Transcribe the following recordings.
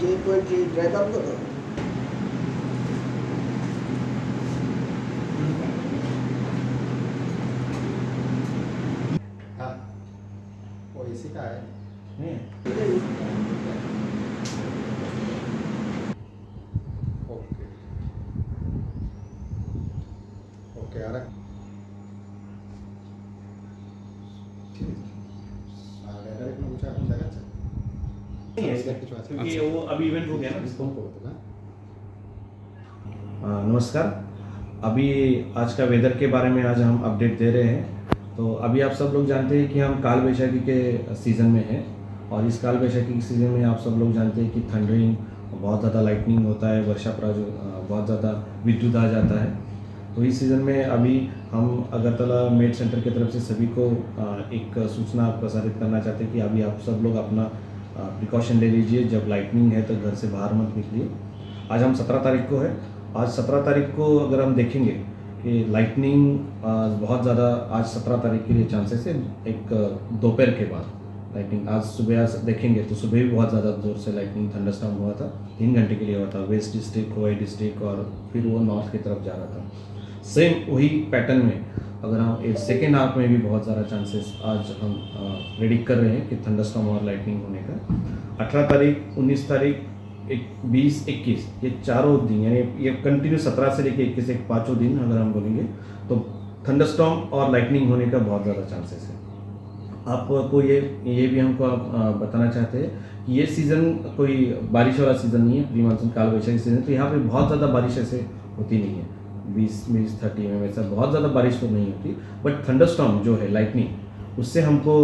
যে poetry dry পাবো তো हाँ वो इसी का है ओके ओके आ रहा ঠিক আছে আর ডাইরেক্ট না বুঝা এখন দেখা যাচ্ছে नहीं है इसका कुछ আছে क्योंकि वो अभी इवेंट हो गया ना। इसको हम करते ना नमस्कार। अभी आज का वेदर के बारे में आज हम अपडेट दे रहे हैं। तो अभी आप सब लोग जानते हैं कि हम काल वैशाखी के सीज़न में हैं और इस काल वैशाखी के सीज़न में आप सब लोग जानते हैं कि थंडरिंग, बहुत ज़्यादा लाइटनिंग होता है, वर्षा बहुत ज़्यादा विद्युत आ जाता है। तो इस सीज़न में अभी हम अगरतला मेड सेंटर की तरफ से सभी को एक सूचना प्रसारित करना चाहते हैं कि अभी आप सब लोग अपना प्रिकॉशन ले लीजिए। जब लाइटनिंग है तो घर से बाहर मत निकलिए। आज हम 17 तारीख को है। आज 17 तारीख को अगर हम देखेंगे कि लाइटनिंग बहुत ज़्यादा आज 17 तारीख के लिए चांसेस है। एक दोपहर के बाद लाइटनिंग आज सुबह देखेंगे तो सुबह भी बहुत ज़्यादा जोर से लाइटनिंग थंडरस्टॉर्म हुआ था। 3 घंटे के लिए हुआ था। वेस्ट डिस्ट्रिक्ट, खोवाई डिस्ट्रिक्ट और फिर वो नॉर्थ की तरफ जा रहा था। सेम वही पैटर्न में अगर हम सेकेंड हाफ में भी बहुत ज़्यादा चांसेस आज हम प्रेडिक्ट कर रहे हैं कि थंडरस्टॉर्म और लाइटनिंग होने का। 18 तारीख, 19 तारीख, 20, 21 ये चारों दिन यानी ये कंटिन्यू 17 से लेकर 21 एक पाँचों दिन अगर हम बोलेंगे तो थंडरस्टॉर्म और लाइटनिंग होने का बहुत ज़्यादा चांसेस है। आपको ये भी हमको आप बताना चाहते हैं कि ये सीज़न कोई बारिश वाला सीज़न नहीं है, प्री मानसून काल वैशाखी सीज़न। तो यहाँ पे बहुत ज़्यादा बारिश ऐसे होती नहीं है। 20-30 में वैसा बहुत ज़्यादा बारिश तो नहीं होती, बट थंडरस्टॉर्म जो है लाइटनिंग उससे हमको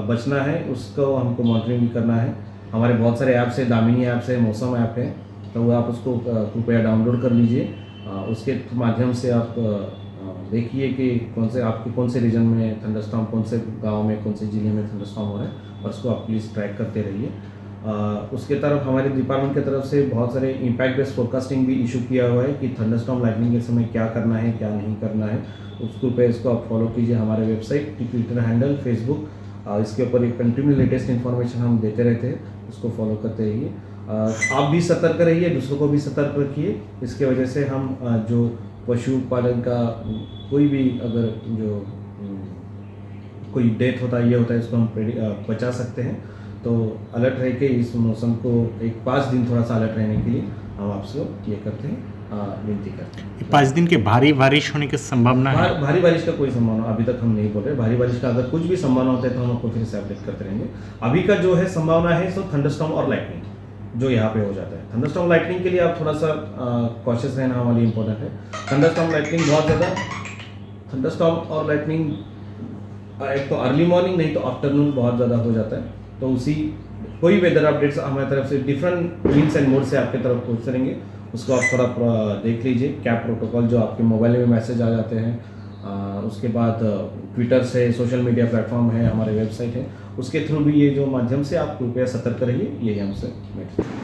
बचना है, उसको हमको मॉनिटरिंग भी करना है। हमारे बहुत सारे ऐप्स है, दामिनी ऐप्स है, मौसम ऐप है, तो वो आप उसको कृपया डाउनलोड कर लीजिए। उसके माध्यम से आप देखिए कि कौन से रीजन में थंडरस्टॉर्म, कौन से गांव में, कौन से जिले में थंडरस्टॉर्म हो रहा है और उसको आप प्लीज़ ट्रैक करते रहिए। उसके तरफ हमारे डिपार्टमेंट की तरफ से बहुत सारे इम्पैक्ट बेस्ड फोरकास्टिंग भी इशू किया हुआ है कि थंडरस्टॉर्म लाइटनिंग के समय क्या करना है, क्या नहीं करना है। उसको पे इसको आप फॉलो कीजिए। हमारे वेबसाइट, ट्विटर हैंडल, फेसबुक, इसके ऊपर एक कंटिन्यू लेटेस्ट इन्फॉर्मेशन हम देते रहते हैं, उसको फॉलो करते रहिए। आप भी सतर्क रहिए, दूसरों को भी सतर्क रखिए। इसके वजह से हम जो पशुपालन का कोई भी अगर जो कोई डेथ होता है, ये होता है, इसको हम बचा सकते हैं। तो अलर्ट रह के इस मौसम को एक 5 दिन थोड़ा सा अलर्ट रहने के लिए हम आपसे ये करते हैं, विनती करते हैं। 5 दिन के भारी बारिश होने की संभावना है। भारी बारिश का कोई संभावना अभी तक हम नहीं बोल रहे। भारी बारिश का अगर कुछ भी संभावना होता है तो हम आपको फिर से अपडेट करते रहेंगे। अभी का जो है संभावना है सो थंडरस्टॉर्म और लाइटनिंग जो यहाँ पे हो जाता है। थंडरस्टॉर्म लाइटनिंग के लिए आप थोड़ा सा कॉशियस रहना हमारे लिए इंपॉर्टेंट है। थंडरस्टॉर्म लाइटनिंग बहुत ज़्यादा, थंडरस्टॉर्म और लाइटनिंग एक तो अर्ली मॉर्निंग नहीं तो आफ्टरनून बहुत ज़्यादा हो जाता है। तो उसी कोई वेदर अपडेट्स हमारी तरफ से डिफरेंट मीन्स एंड मोड से आपके तरफ पहुँच रहेंगे। उसको आप थोड़ा देख लीजिए। कैप प्रोटोकॉल जो आपके मोबाइल में मैसेज आ जाते हैं, उसके बाद ट्विटर से, सोशल मीडिया प्लेटफॉर्म है, हमारे वेबसाइट है, उसके थ्रू भी ये जो माध्यम से आप कृपया सतर्क रहिए। यही हमसे मैसेज।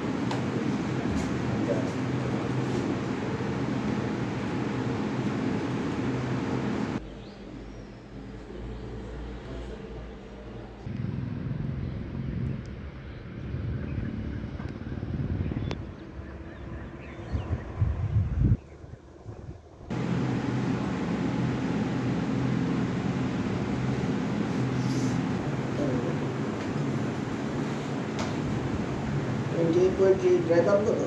যে পোয়েট্রি ড্রাই পাবো তো